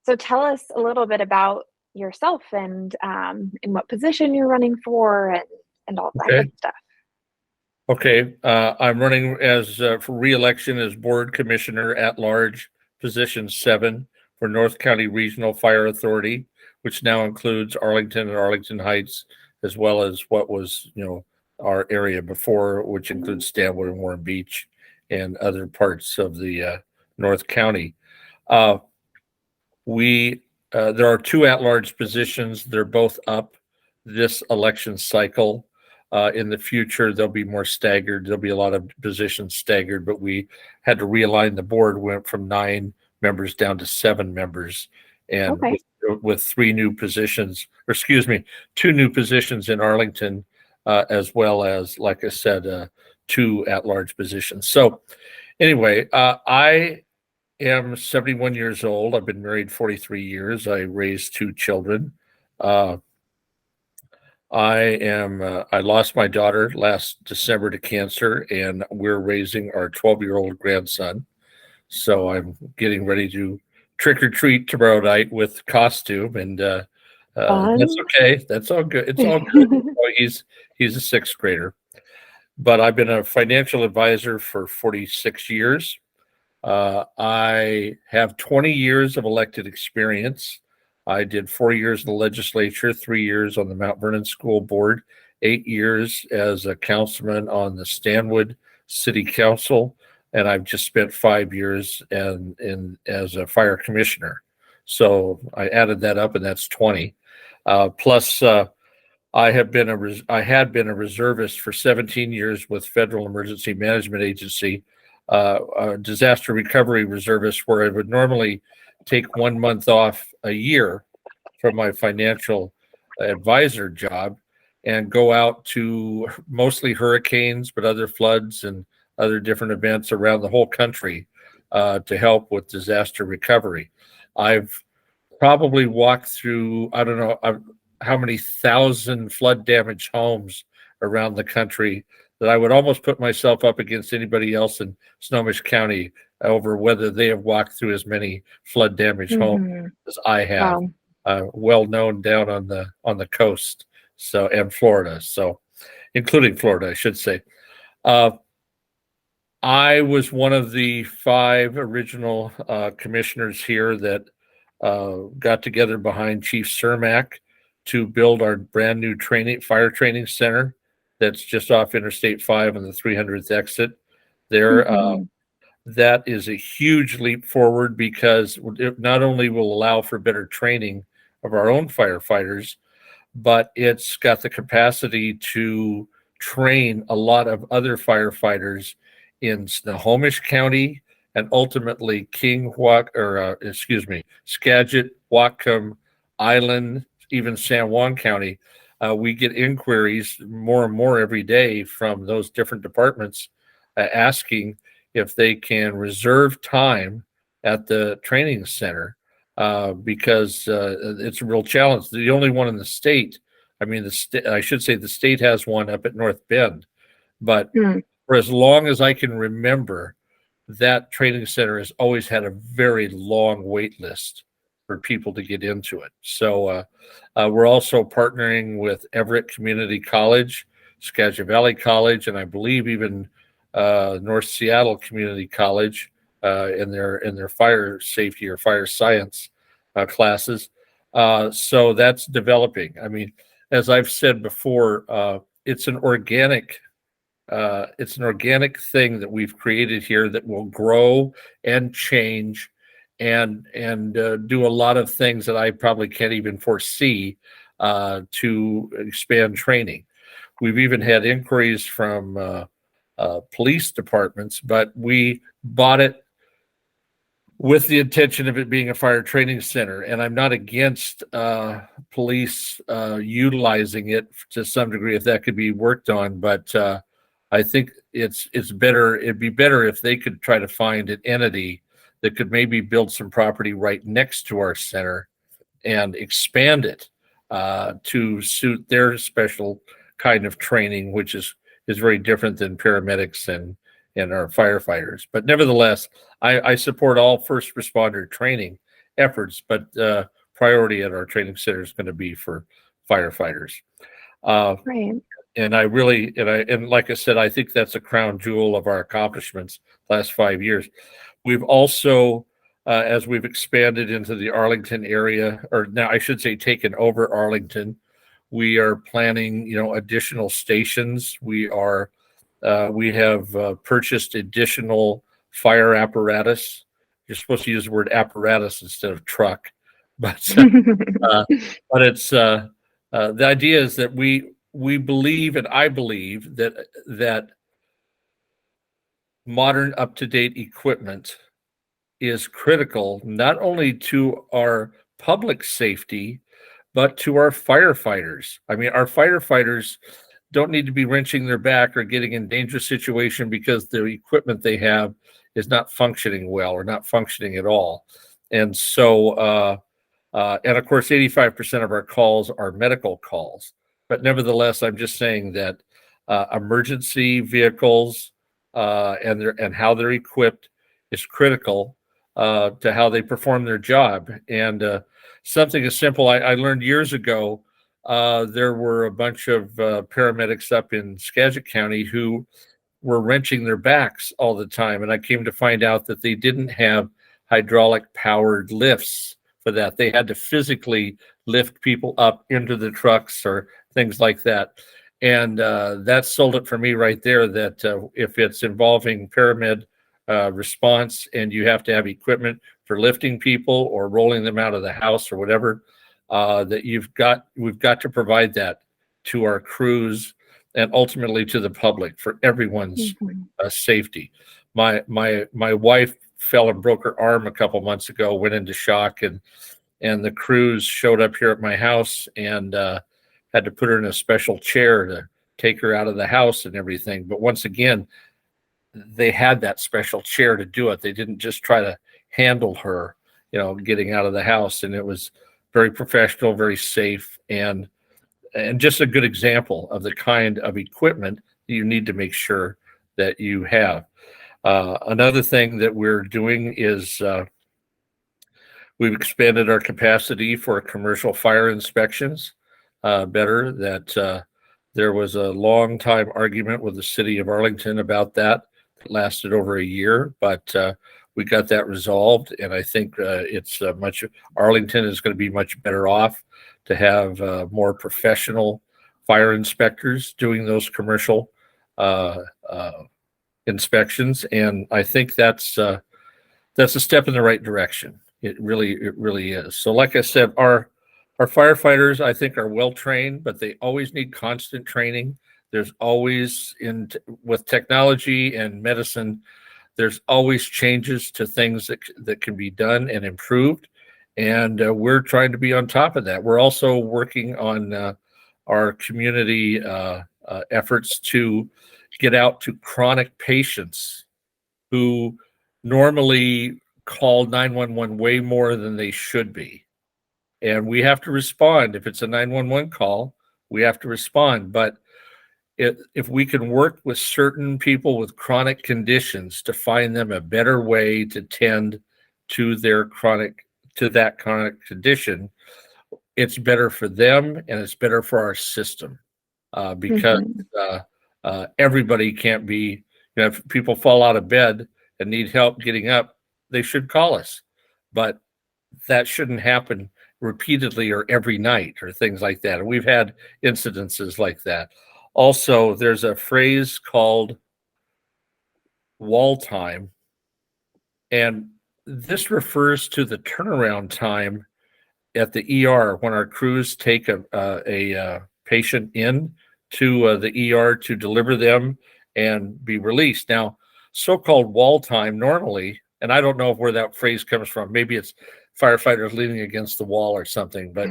So tell us a little bit about yourself and what position you're running for and all that Okay. good stuff. Okay. I'm running as for re-election as board commissioner at large, position 7 for North County Regional Fire Authority, which now includes Arlington and Arlington Heights, as well as what was, our area before, which includes Stanwood and Warren Beach and other parts of the North County. Uh, there are 2 at-large positions. They're both up this election cycle. In the future, they'll be more staggered. There'll be a lot of positions staggered, but we had to realign the board, went from 9 members down to 7 members. And Okay. with 3 new positions, or excuse me, 2 new positions in Arlington, as well as, like I said, 2 at-large positions. So anyway, I am 71 years old. I've been married 43 years. I raised 2 children. I lost my daughter last December to cancer, and we're raising our 12-year-old grandson. So I'm getting ready to trick or treat tomorrow night with costume, and that's okay. That's all good. It's all good. He's a 6th grader, but I've been a financial advisor for 46 years. I have 20 years of elected experience. I did 4 years in the legislature, 3 years on the Mount Vernon School Board, 8 years as a councilman on the Stanwood City Council, and I've just spent 5 years as a fire commissioner. So I added that up, and that's 20. Plus, I had been a reservist for 17 years with Federal Emergency Management Agency, a disaster recovery reservist, where I would normally take 1 month off a year from my financial advisor job and go out to mostly hurricanes, but other floods and other different events around the whole country to help with disaster recovery. I've probably walked through, I don't know how many thousand flood damaged homes around the country, that I would almost put myself up against anybody else in Snohomish County over whether they have walked through as many flood damaged homes as I have. Wow. Well known down on the coast, so, and Florida, so including Florida, I should say. I was one of the 5 original commissioners here that got together behind Chief Cermak to build our brand new fire training center that's just off Interstate 5 on the 300th exit there. That is a huge leap forward, because it not only will allow for better training of our own firefighters, but it's got the capacity to train a lot of other firefighters in Snohomish County and ultimately Skagit, Whatcom, Island, even San Juan County. We get inquiries more and more every day from those different departments asking if they can reserve time at the training center, because it's a real challenge. The only one in the state, I should say the state has one up at North Bend, but for as long as I can remember, that training center has always had a very long wait list for people to get into it. So we're also partnering with Everett Community College, Skagit Valley College, and I believe even North Seattle Community College in their fire safety or fire science classes. So that's developing. I mean, as I've said before, it's an organic thing that we've created here that will grow and change and do a lot of things that I probably can't even foresee to expand training. We've even had inquiries from police departments, but we bought it with the intention of it being a fire training center. And I'm not against police utilizing it to some degree if that could be worked on, but I think it's better. It'd be better if they could try to find an entity that could maybe build some property right next to our center and expand it to suit their special kind of training, which is very different than paramedics and our firefighters. But nevertheless, I support all first responder training, efforts, but priority at our training center is going to be for firefighters. Right. And and like I said, I think that's a crown jewel of our accomplishments last 5 years. We've also, as we've expanded into the Arlington area, or now I should say taken over Arlington, we are planning, additional stations. We have purchased additional fire apparatus. You're supposed to use the word apparatus instead of truck, but uh, it's the idea is that we believe, and I believe that modern up-to-date equipment is critical not only to our public safety but to our firefighters. I mean, our firefighters don't need to be wrenching their back or getting in dangerous situation because the equipment they have is not functioning well or not functioning at all. And so, and of course, 85% of our calls are medical calls. But nevertheless, I'm just saying that emergency vehicles and how they're equipped is critical to how they perform their job. And something as simple, I learned years ago, there were a bunch of paramedics up in Skagit County who were wrenching their backs all the time. And I came to find out that they didn't have hydraulic powered lifts for that. They had to physically lift people up into the trucks or things like that. And that sold it for me right there, that if it's involving paramed response and you have to have equipment for lifting people or rolling them out of the house or whatever, that we've got to provide that to our crews and ultimately to the public for everyone's safety. My wife fell and broke her arm a couple months ago, went into shock, and the crews showed up here at my house and had to put her in a special chair to take her out of the house and everything. But once again, they had that special chair to do it. They didn't just try to handle her, getting out of the house. And it was very professional, very safe, and just a good example of the kind of equipment that you need to make sure that you have. Another thing that we're doing is we've expanded our capacity for commercial fire inspections better. That there was a long time argument with the city of Arlington about that. It lasted over a year, but we got that resolved, and I think Arlington is going to be much better off to have more professional fire inspectors doing those commercial inspections, and I think that's a step in the right direction. It really is. So, like I said, our firefighters, I think, are well trained, but they always need constant training. There's always, with technology and medicine, there's always changes to things that can be done and improved, and we're trying to be on top of that. We're also working on our community efforts to get out to chronic patients who normally call 911 way more than they should be. And we have to respond. If it's a 911 call, we have to respond. But if we can work with certain people with chronic conditions to find them a better way to tend to that chronic condition, it's better for them and it's better for our system because everybody can't be, if people fall out of bed and need help getting up, they should call us. But that shouldn't happen repeatedly or every night or things like that. And we've had incidences like that. Also, there's a phrase called wall time, and this refers to the turnaround time at the ER when our crews take a patient in to the ER to deliver them and be released. Now, so-called wall time normally, and I don't know where that phrase comes from. Maybe it's firefighters leaning against the wall or something, but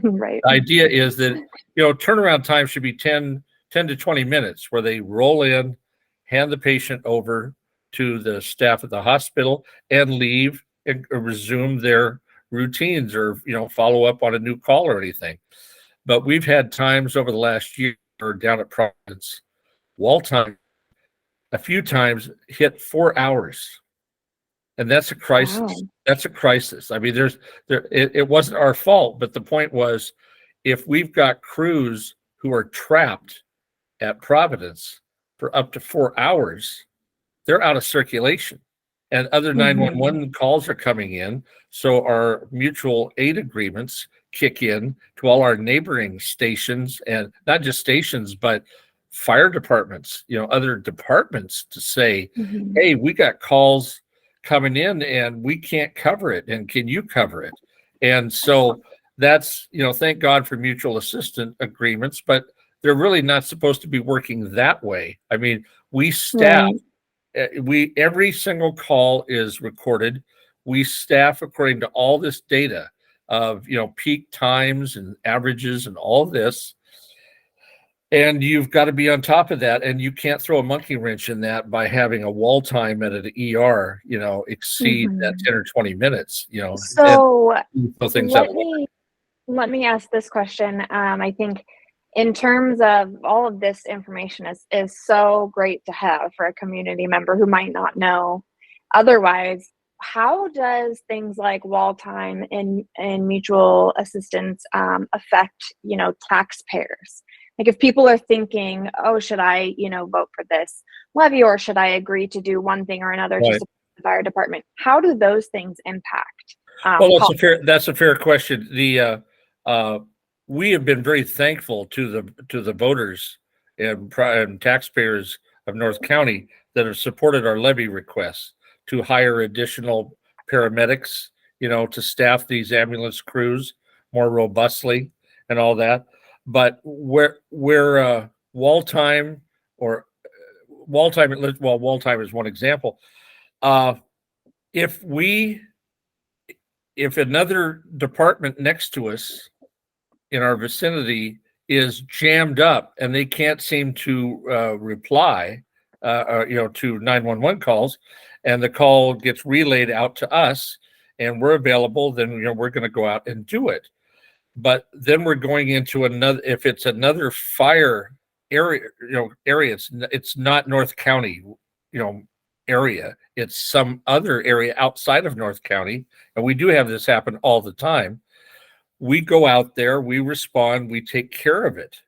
right. The idea is that, turnaround time should be 10 to 20 minutes where they roll in, hand the patient over to the staff at the hospital and leave and resume their routines or, follow up on a new call or anything. But we've had times over the last year down at Providence, wall time a few times hit 4 hours. And that's a crisis. Wow. that's a crisis. I mean, it wasn't our fault, but the point was, if we've got crews who are trapped at Providence for up to 4 hours, they're out of circulation, and other Mhm. 911 calls are coming in. So our mutual aid agreements kick in to all our neighboring stations, and not just stations, but fire departments, other departments, to say, Mhm. hey, we got calls coming in and we can't cover it. And can you cover it? And so that's, thank God for mutual assistance agreements, but they're really not supposed to be working that way. I mean, we staff, Right. every single call is recorded. We staff according to all this data of, peak times and averages and all this. And you've got to be on top of that, and you can't throw a monkey wrench in that by having a wall time at an ER, exceed that Mhm. 10 or 20 minutes, and So so things that let me let me ask this question. I think in terms of all of this information is so great to have for a community member who might not know otherwise. How does things like wall time and mutual assistance affect, taxpayers? Like if people are thinking, oh, should I, vote for this levy, or should I agree to do one thing or another to right. support the fire department? How do those things impact Well, cost? that's a fair question. Uh, we have been very thankful to the voters and taxpayers of North County that have supported our levy requests to hire additional paramedics, to staff these ambulance crews more robustly and all that. But where wall time or wall time, well, wall time is one example. Uh, if we if another department next to us in our vicinity is jammed up and they can't seem to reply, to 911 calls, and the call gets relayed out to us, and we're available, then we're going to go out and do it. But then we're going into another. If it's another fire area, it's not North County, you know, area. It's some other area outside of North County, and we do have this happen all the time. We go out there, we respond, we take care of it.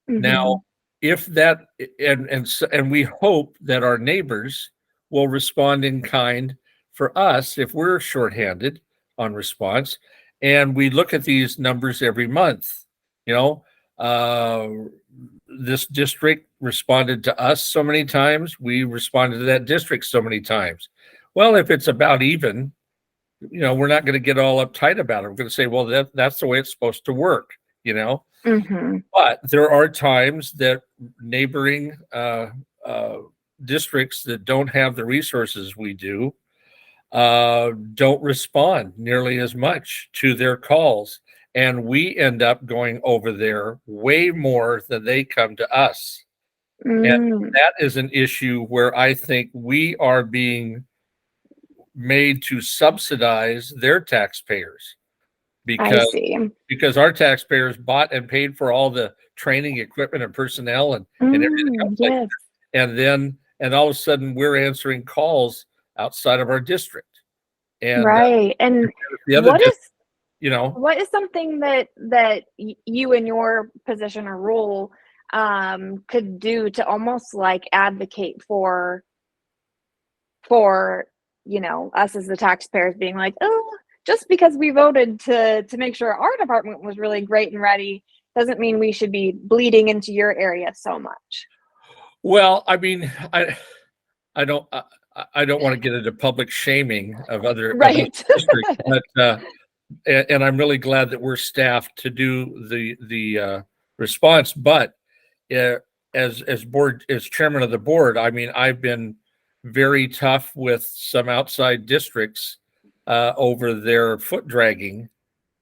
Now, Mhm. if that and we hope that our neighbors will respond in kind for us if we're shorthanded on response, and we look at these numbers every month. You know, uh, this district responded to us so many times. We responded to that district so many times. Well, if it's about even, we're not going to get all uptight about it. We're going to say, well, that's the way it's supposed to work. You know, Mhm. but there are times that neighboring uh, districts that don't have the resources we do don't respond nearly as much to their calls. And we end up going over there way more than they come to us. And Mm, that is an issue where I think we are being made to subsidize their taxpayers, I because see. our taxpayers bought and paid for all the training equipment and personnel and everything else like Yes. that. And all of a sudden we're answering calls outside of our district. And Right. And the other what district, is you know, what is something that you in your position or role could do to almost like advocate for us as the taxpayers being like, oh, just because we voted to make sure our department was really great and ready doesn't mean we should be bleeding into your area so much. well, I mean, I don't I don't want to get into public shaming of other Right. districts, but and I'm really glad that we're staffed to do the response. But uh, as chairman of the board, I mean, I've been very tough with some outside districts over their foot dragging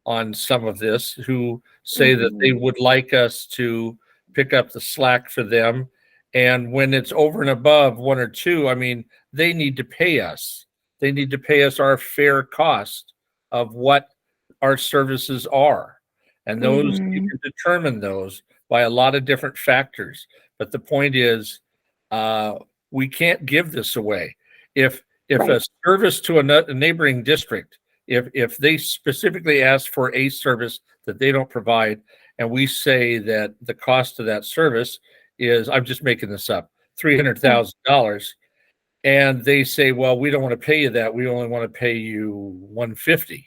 on some of this, who say that they Mhm. would like us to pick up the slack for them. And when it's over and above one or two, I mean, they need to pay us. They need to pay us our fair cost of what our services are. And those, you Mhm. can determine those by a lot of different factors. But the point is, uh, we can't give this away. If if Right. a service to a neighboring district, if they specifically ask for a service that they don't provide, and we say that the cost of that service is, I'm just making this up, $300,000, and they say, well, we don't want to pay you that. We only want to pay you 150.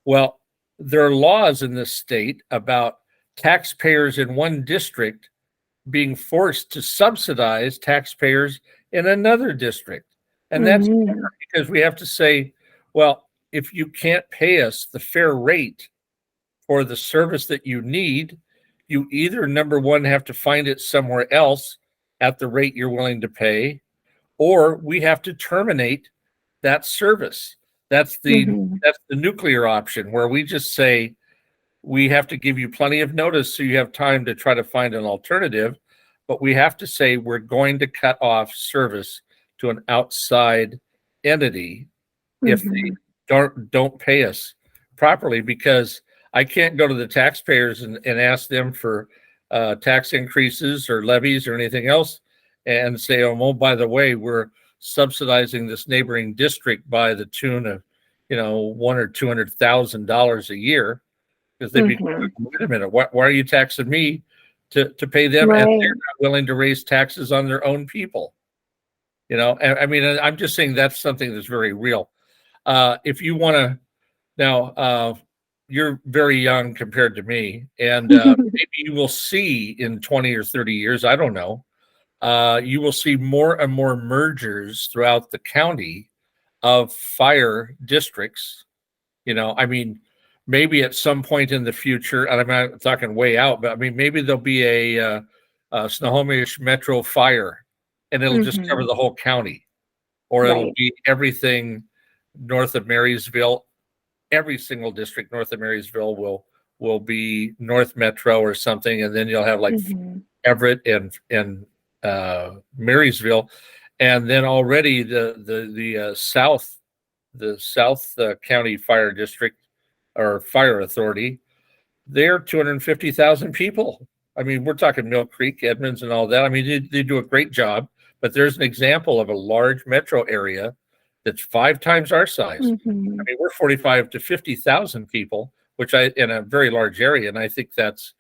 Well, there are laws in this state about taxpayers in one district being forced to subsidize taxpayers in another district. And that's Mhm. because we have to say, well, if you can't pay us the fair rate for the service that you need, you either, number one, have to find it somewhere else at the rate you're willing to pay, or we have to terminate that service. That's the Mhm. that's the nuclear option, where we just say we have to give you plenty of notice so you have time to try to find an alternative, but we have to say we're going to cut off service to an outside entity if they Mhm. don't pay us properly, because I can't go to the taxpayers and ask them for tax increases or levies or anything else and say, oh, well, by the way, we're subsidizing this neighboring district by the tune of, one or $200,000 a year, because they'd be, Mhm. wait a minute, why are you taxing me to pay them, and they're Right. not willing to raise taxes on their own people? And I mean, I'm just saying that's something that's very real. If you want to now, you're very young compared to me, and maybe you will see in 20 or 30 years, I don't know, you will see more and more mergers throughout the county of fire districts. I mean, maybe at some point in the future, and I'm not talking way out, but I mean, maybe there'll be a Snohomish Metro Fire, and it'll just cover Mhm. the whole county, or it'll Right. be everything north of Marysville. Every single district north of Marysville will be North Metro or something, and then you'll have like Mhm. Everett and Marysville, and then already the South County Fire District or Fire Authority, they're 250,000 people. I mean, we're talking Mill Creek, Edmonds, and all that. I mean, they do a great job, but there's an example of a large metro area that's 5 times our size. I Mhm. mean, we're 45 to 50,000 people, which in a very large area, and I think that's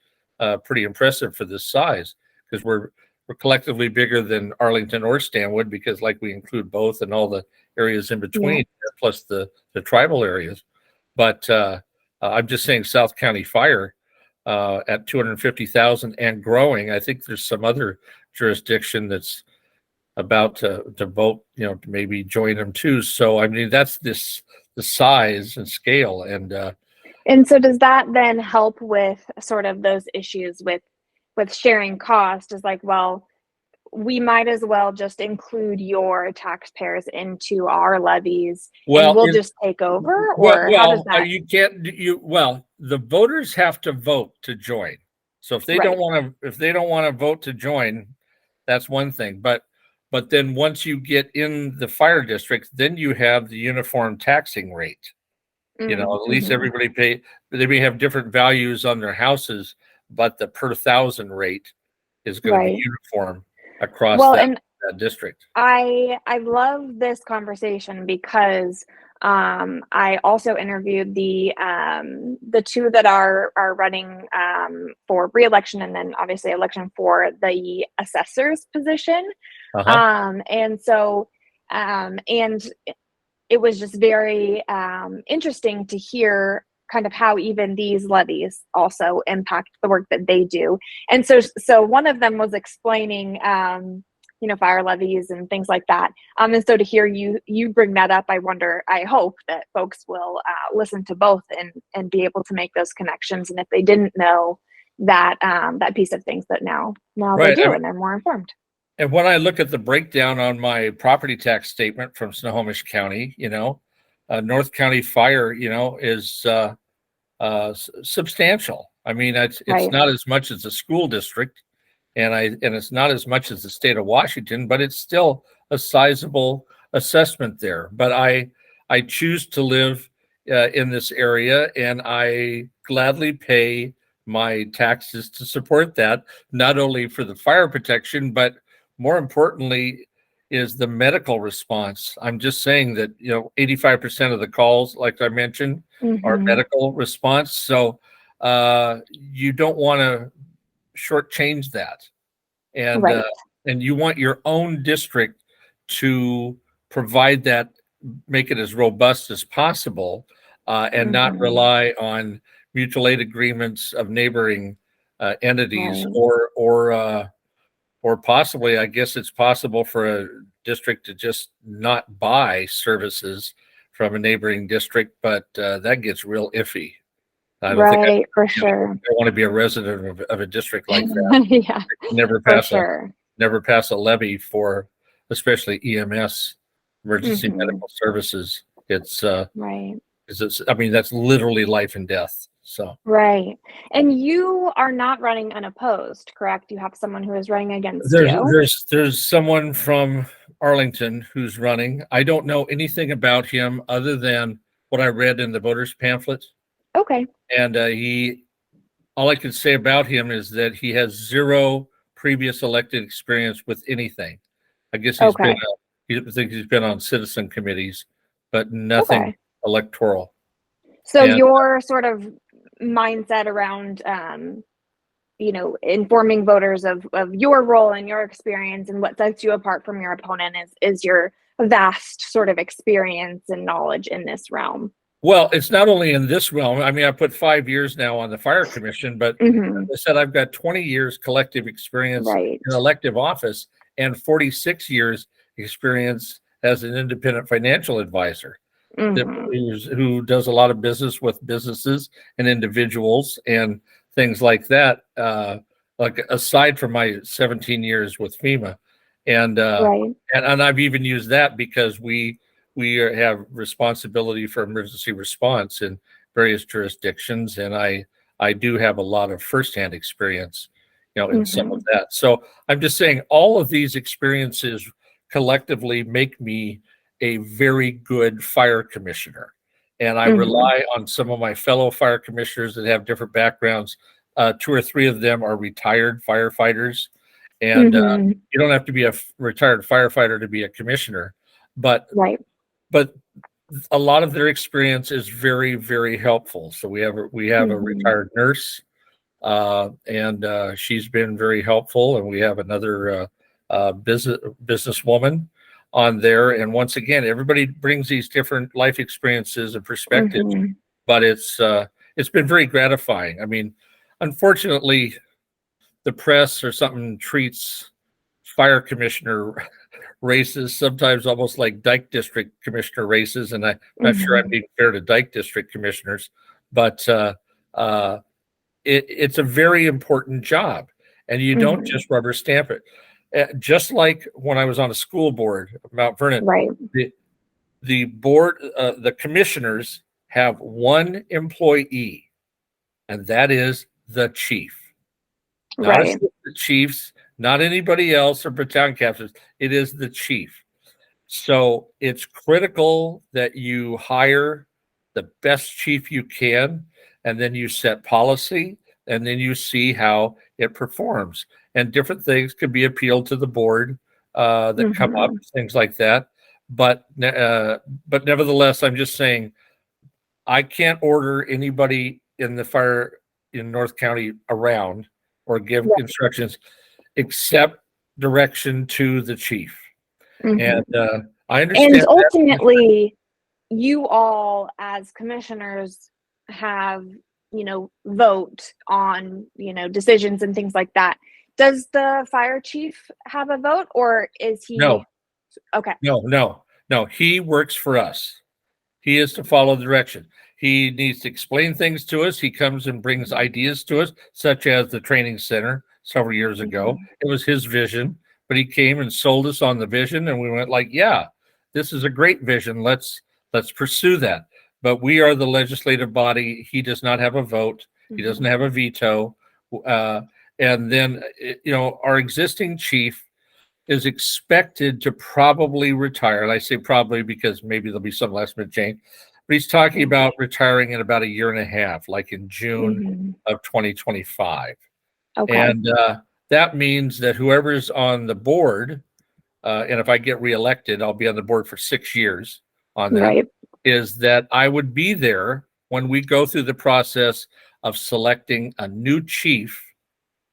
pretty impressive for this size, because we're collectively bigger than Arlington or Stanwood, because like we include both and all the areas in Yeah. between, plus the tribal areas. But I'm just saying South County Fire at 250,000 and growing. I think there's some other jurisdiction that's about to vote, to maybe join them too. So I mean, that's the size and scale, and And so does that then help with sort of those issues with sharing cost? Is like, well, we might as well just include your taxpayers into our levies and well, we'll just take over, well, or how does well, that? you can't the voters have to vote to join. So Right. if they don't want to vote to join, that's one thing. But then once you get in the fire district, then you have the uniform taxing rate. At least Mhm. everybody pay. They may have different values on their houses, but the per thousand rate is going to be Right. uniform across Well, that and district. I love this conversation because I also interviewed the two that are running for reelection, and then obviously election for the assessor's position. Uh-huh. And so and it was just very interesting to hear kind of how even these levies also impact the work that they do. And so one of them was explaining fire levies and things like that. And so to hear you bring that up, I hope that folks will listen to both and be able to make those connections. And if they didn't know that piece of things, that now they Right. do and they're more informed. And when I look at the breakdown on my property tax statement from Snohomish County, North County Fire, is substantial. I mean, it's Right. not as much as a school district, and it's not as much as the state of Washington, but it's still a sizable assessment there. But I choose to live in this area, and I gladly pay my taxes to support that, not only for the fire protection, but more importantly, is the medical response. I'm just saying that, 85% of the calls, like I mentioned, are medical response. So you don't want to shortchange that. And Right. and you want your own district to provide that, make it as robust as possible, and not rely on mutual aid agreements of neighboring entities, Right. or possibly, I guess it's possible for a district to just not buy services from a neighboring district, but that gets real iffy. I don't think Right, for you know, sure. I want to be a resident of a district like that. Yeah, Never for pass sure. a levy for, especially EMS, emergency medical services. Right. I mean, that's literally life and death. So Right. And you are not running unopposed, correct? You have someone who is running against there's you. there's someone from Arlington who's running. I don't know anything about him other than what I read in the voters pamphlet, Okay. and all I can say about him is that he has zero previous elected experience with anything. I guess I think he's been on citizen committees, but nothing Okay. electoral. So And your sort of mindset around informing voters of your role and your experience and what sets you apart from your opponent is your vast sort of experience and knowledge in this realm. well, it's not only in this realm. I mean, I put 5 years now on the fire commission, but Hmm. I said I've got 20 years collective experience Right. in elective office and 46 years experience as an independent financial advisor Hmm. who does a lot of business with businesses and individuals and things like that. Like aside from my 17 years with FEMA, and Right. and I've even used that because we have responsibility for emergency response in various jurisdictions, and I do have a lot of firsthand experience, in some Hmm. of that. So I'm just saying all of these experiences collectively make me a very good fire commissioner. And I Hmm. rely on some of my fellow fire commissioners that have different backgrounds. Two or three of them are retired firefighters. And Hmm. you don't have to be a retired firefighter to be a commissioner. But Right. but a lot of their experience is very, very helpful. So we have a Hmm. retired nurse, and she's been very helpful. And we have another businesswoman on there. And once again, everybody brings these different life experiences and perspectives, Hmm. but it's been very gratifying. I mean, unfortunately, the press or something treats fire commissioner races sometimes almost like Dike District commissioner races, and I'm not sure I'm Hmm. being fair to Dike District commissioners, but uh, it's a very important job, and you don't Hmm. just rubber stamp it. Just like when I was on a school board of Mount Vernon, Right. the board, the commissioners have one employee, and that is the chief. Not Right. assistant chiefs, not anybody else or battalion captains. It is the chief. So it's critical that you hire the best chief you can, and then you set policy, and then you see how it performs. And different things can be appealed to the board that come up, Hmm. things like that. But nevertheless, I'm just saying I can't order anybody in the fire in North County around or give Right. instructions except direction to the chief. Hmm. And I And understand that. ultimately, you all as commissioners have, vote on, decisions and things like that. Does the fire chief have a vote or is he No, okay? no. He works for us. He is to follow the direction. He needs to explain things to us. He comes and brings ideas to us, such as the training center several years ago. Mhm. It was his vision, but he came and sold us on the vision, and we went like, "Yeah, this is a great vision. Let's pursue that." But we are the legislative body. He does not have a vote. He doesn't Mhm. have a veto. Uh, and then, our existing chief is expected to probably retire. And I say probably because maybe there'll be some last minute change, but he's talking Yeah. about retiring in about a year and a half, like in June Mhm. of 2025. Okay. And that means that whoever's on the board and if I get reelected, I'll be on the board for 6 years on that, Right. is that I would be there when we go through the process of selecting a new chief.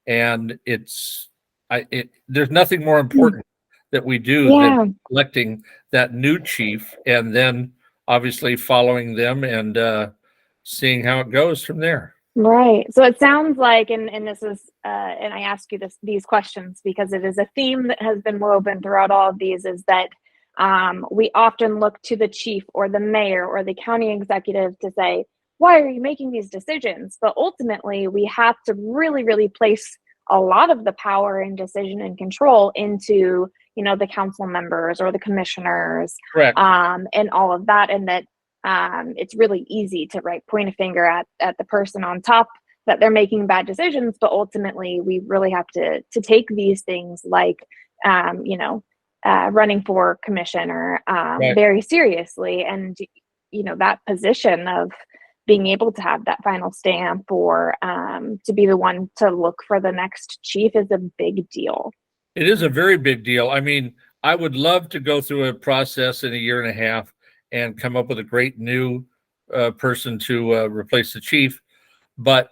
And there's nothing more important that we do than selecting that new chief and then obviously following them and seeing how it goes from there. Right. So it sounds like, and this is, and I ask you these questions because it is a theme that has been woven throughout all of these, is that we often look to the chief or the mayor or the county executive to say, why are you making these decisions? But ultimately, we have to really, really place a lot of the power and decision and control into, the council members or the commissioners, Correct. and all of that. And that it's really easy to point a finger at the person on top that they're making bad decisions. But ultimately, we really have to take these things like, running for commissioner Right. very seriously. And, that position of being able to have that final stamp or to be the one to look for the next chief is a big deal. It is a very big deal. I mean, I would love to go through a process in a year and a half and come up with a great new person to replace the chief. But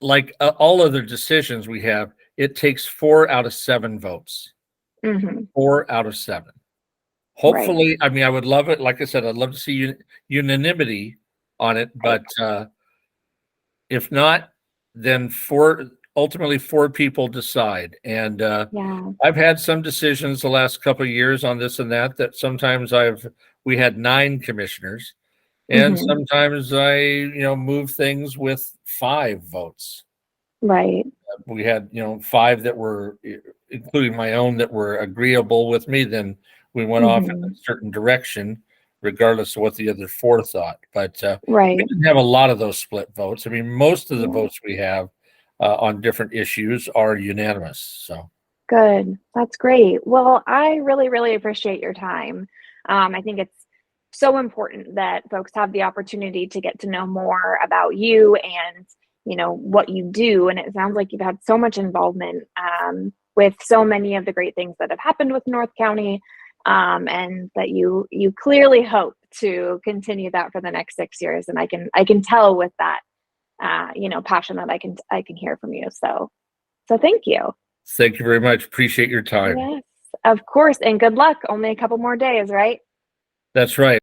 like all other decisions we have, it takes 4 out of 7 votes. 4 out of 7. Hopefully, I mean, I would love it. Like I said, I'd love to see unanimity on it. But if not, then ultimately 4 people decide. And I've had some decisions the last couple of years on this and that sometimes we had 9 commissioners, and sometimes I move things with 5 votes. Right. We had 5 that were, including my own, that were agreeable with me. Then we went off in a certain direction, regardless of what the other 4 thought. But we didn't have a lot of those split votes. I mean, most of the votes we have on different issues are unanimous. So good. That's great. Well, I really, really appreciate your time. I think it's so important that folks have the opportunity to get to know more about you and what you do. And it sounds like you've had so much involvement with so many of the great things that have happened with North County, and that you clearly hope to continue that for the next 6 years. And I can tell with that passion that I can hear from you. So thank you. Thank you very much. Appreciate your time. Yes, of course. And good luck. Only a couple more days, right? That's right.